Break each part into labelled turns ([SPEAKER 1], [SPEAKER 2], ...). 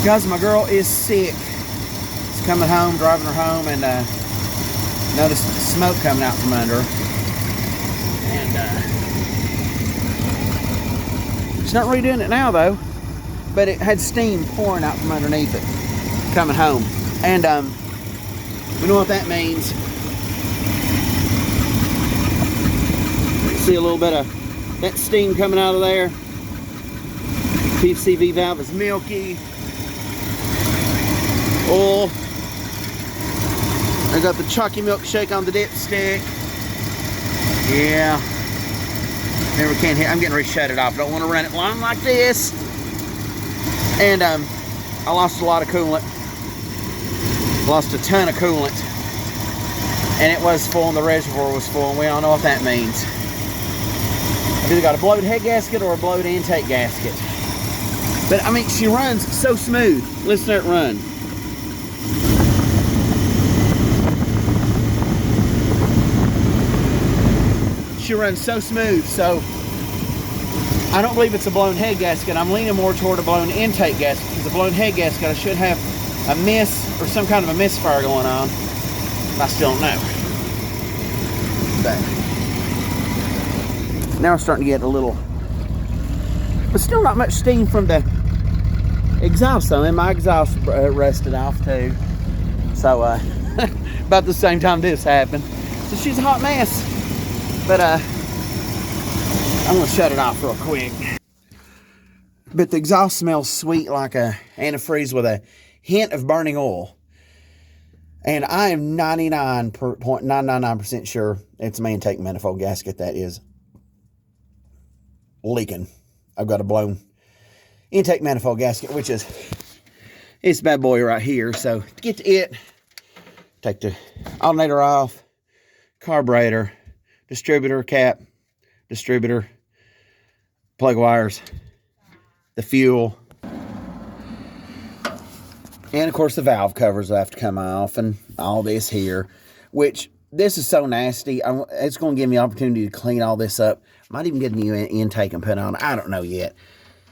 [SPEAKER 1] Guys, my girl is sick. She's coming home, driving her home, and noticed smoke coming out from under her. And she's not redoing it now though, but it had steam pouring out from underneath it coming home. And you know what that means. See a little bit of that steam coming out of there. PCV valve is milky. Oil. I got the chalky milkshake on the dipstick. Yeah. Never can hit. I'm getting ready to shut it off. Don't want to run it long like this. And I lost a lot of coolant. Lost a ton of coolant. And it was full and the reservoir was full, and we all know what that means. I've either got a blowed head gasket or a blowed intake gasket. But I mean, she runs so smooth. Listen to it run. She runs so smooth, so I don't believe it's a blown head gasket. I'm leaning more toward a blown intake gasket, because the blown head gasket, I should have a miss or some kind of a misfire going on. I still don't know. But now I'm starting to get a little, but still not much steam from the exhaust though, and my exhaust rusted off too. So about the same time this happened. So she's a hot mess. But I'm gonna shut it off real quick. But the exhaust smells sweet like a antifreeze with a hint of burning oil. And I am 99.999% sure it's a intake manifold gasket that is leaking. I've got a blown intake manifold gasket, which is this bad boy right here. So to get to it, take the alternator off, carburetor, distributor cap, distributor, plug wires, the fuel, and of course the valve covers will have to come off, and all this here, which this is so nasty. It's going to give me the opportunity to clean all this up. Might even get a new intake and put on. I don't know yet,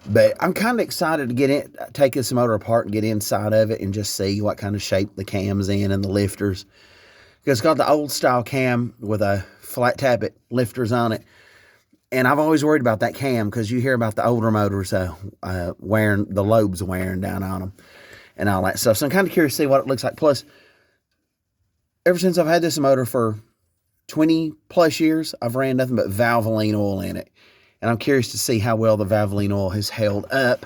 [SPEAKER 1] but I'm kind of excited to get it, take this motor apart and get inside of it and just see what kind of shape the cam's in and the lifters. Because it's got the old style cam with a flat tappet lifters on it. And I've always worried about that cam, because you hear about the older motors wearing, the lobes wearing down on them and all that stuff. So I'm kind of curious to see what it looks like. Plus, ever since I've had this motor for 20 plus years, I've ran nothing but Valvoline oil in it. And I'm curious to see how well the Valvoline oil has held up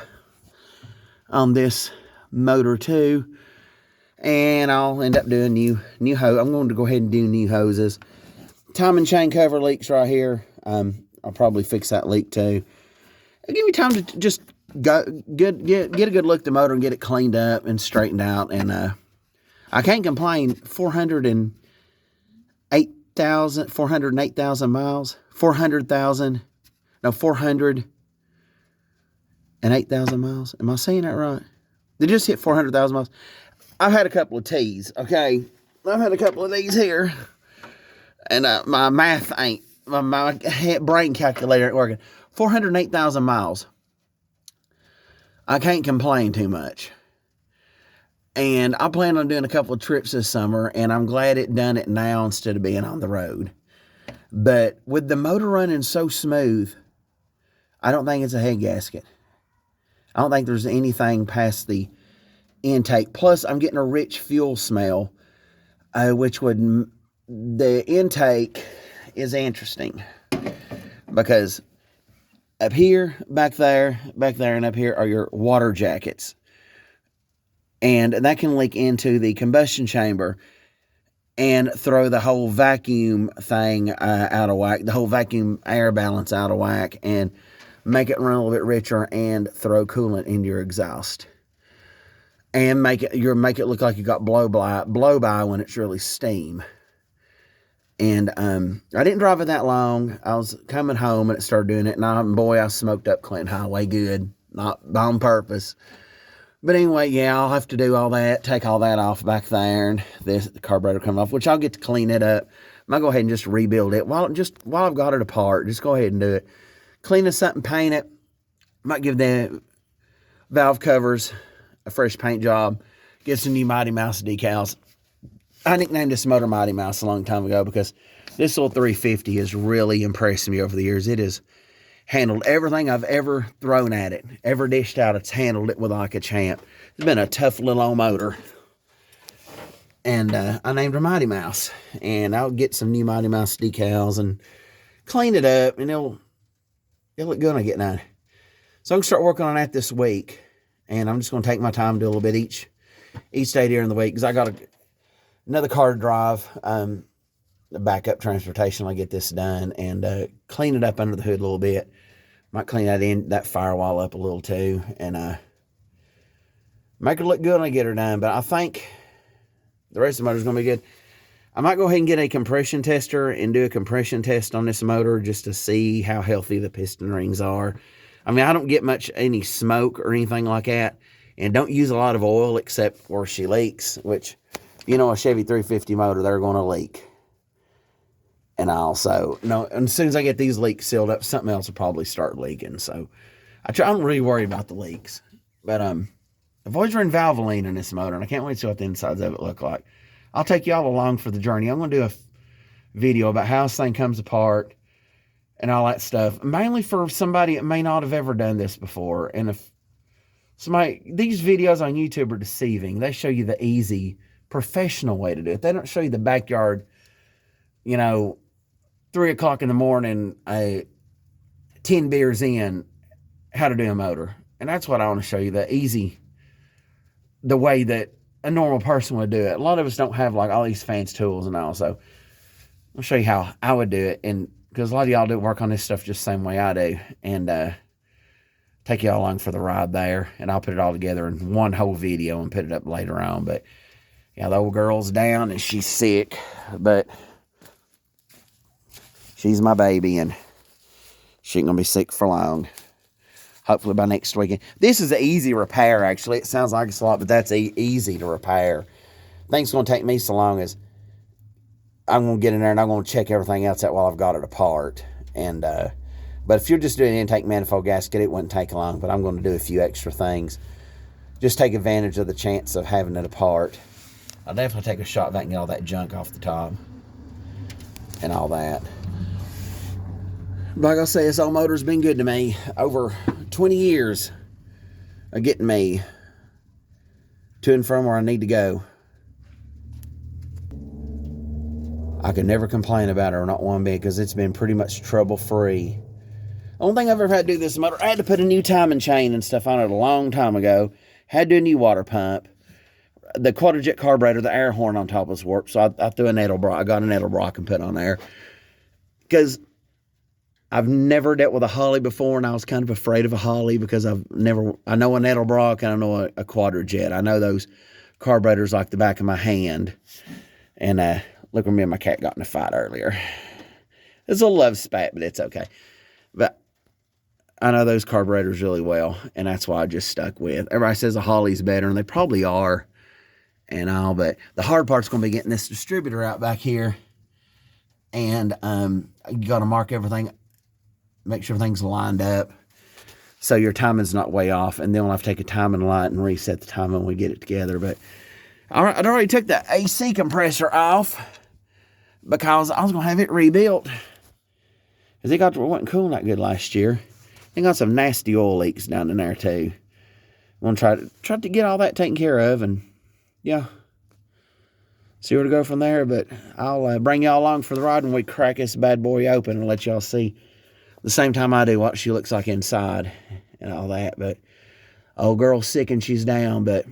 [SPEAKER 1] on this motor too. And I'll end up doing new hose. I'm going to go ahead and do new hoses. Timing chain cover leaks right here. I'll probably fix that leak too. It'll give me time to just get a good look at the motor and get it cleaned up and straightened out. And I can't complain. 408,000 miles. 408,000 miles. Am I saying that right? They just hit 400,000 miles. I've had a couple of T's, okay? I've had a couple of these here. And my math ain't, my brain calculator ain't working. 408,000 miles. I can't complain too much. And I plan on doing a couple of trips this summer, and I'm glad it done it now instead of being on the road. But with the motor running so smooth, I don't think it's a head gasket. I don't think there's anything past the intake. Plus, I'm getting a rich fuel smell, which would, the intake is interesting, because up here, back there, and up here are your water jackets. And that can leak into the combustion chamber and throw the whole vacuum thing out of whack, the whole vacuum air balance out of whack, and make it run a little bit richer and throw coolant into your exhaust. And make it look like you got blow by when it's really steam. And I didn't drive it that long. I was coming home and it started doing it. And boy, I smoked up Clinton Highway good, not on purpose. But anyway, yeah, I'll have to do all that, take all that off back there, and the carburetor come off, which I'll get to clean it up. I'm going to go ahead and just rebuild it. While I've got it apart, just go ahead and do it. Clean this up and paint it. Might give the valve covers a fresh paint job, get some new Mighty Mouse decals. I nicknamed this motor Mighty Mouse a long time ago because this little 350 has really impressed me over the years. It has handled everything I've ever thrown at it, ever dished out. It's handled it with like a champ. It's been a tough little old motor. And I named her Mighty Mouse. And I'll get some new Mighty Mouse decals and clean it up. And it'll look good when I get done. So I'm going to start working on that this week. And I'm just going to take my time, do a little bit each day during the week. Because I got another car to drive. The backup transportation. I'll get this done. And clean it up under the hood a little bit. Might clean that firewall up a little too. And make her look good when I get her done. But I think the rest of the motor is going to be good. I might go ahead and get a compression tester and do a compression test on this motor just to see how healthy the piston rings are. I mean, I don't get any smoke or anything like that, and don't use a lot of oil except where she leaks, which, you know, a Chevy 350 motor, they're going to leak. And also, and as soon as I get these leaks sealed up, something else will probably start leaking. So I don't really worry about the leaks. But I've always run Valvoline in this motor, and I can't wait to see what the insides of it look like. I'll take y'all along for the journey. I'm going to do a video about how this thing comes apart and all that stuff, mainly for somebody that may not have ever done this before. And if these videos on YouTube are deceiving. They show you the easy, professional way to do it. They don't show you the backyard, 3 o'clock in the morning, 10 beers in, how to do a motor. And that's what I want to show you, the way that a normal person would do it. A lot of us don't have like all these fancy tools and all. So I'll show you how I would do it. And because a lot of y'all do work on this stuff just the same way I do. And take y'all along for the ride there. And I'll put it all together in one whole video and put it up later on. But yeah, the old girl's down and she's sick. But she's my baby and she ain't going to be sick for long. Hopefully by next weekend. This is an easy repair, actually. It sounds like it's a lot, but that's easy to repair. Thing's going to take me so long as I'm going to get in there and I'm going to check everything else out while I've got it apart. And but if you're just doing an intake manifold gasket, it wouldn't take long. But I'm going to do a few extra things. Just take advantage of the chance of having it apart. I'll definitely take a shot if I can get all that junk off the top and all that. Like I say, this old motor's been good to me. Over 20 years of getting me to and from where I need to go. I could never complain about her, not one bit, because it's been pretty much trouble-free. The only thing I've ever had to do this motor, I had to put a new timing chain and stuff on it a long time ago. Had to do a new water pump. The quadrijet carburetor, the air horn on top was warped, so I threw a Edelbrock. I got an Edelbrock and put on there. Because I've never dealt with a Holly before, and I was kind of afraid of a Holly because I know an Edelbrock and I know a quadrijet. I know those carburetors like the back of my hand. And look where me and my cat got in a fight earlier. It's a love spat, but it's okay. But I know those carburetors really well, and that's why I just stuck with. Everybody says a Holly's better, and they probably are and all, but the hard part's going to be getting this distributor out back here. And you got to mark everything, make sure everything's lined up so your timing's not way off. And then we'll have to take a timing light and reset the timing when we get it together. But I'd already took the AC compressor off because I was going to have it rebuilt. Because it wasn't cooling that good last year. It got some nasty oil leaks down in there too. I'm going to try to get all that taken care of. And yeah, see where to go from there. But I'll bring y'all along for the ride when we crack this bad boy open and let y'all see the same time I do what she looks like inside and all that. But old girl's sick and she's down, but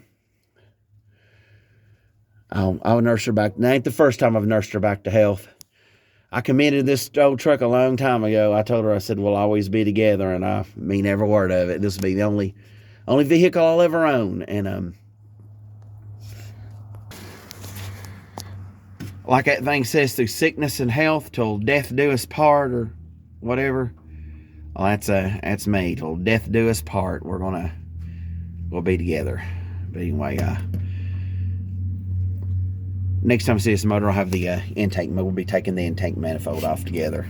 [SPEAKER 1] I'll nurse her back. That ain't the first time I've nursed her back to health. I committed this old truck a long time ago. I told her, I said, we'll always be together, and I mean every word of it. This will be the only vehicle I'll ever own. And like that thing says, through sickness and health till death do us part, or whatever. Well, that's me. Till death do us part. We'll be together. But anyway, next time I see this motor, I'll have the intake. We'll be taking the intake manifold off together.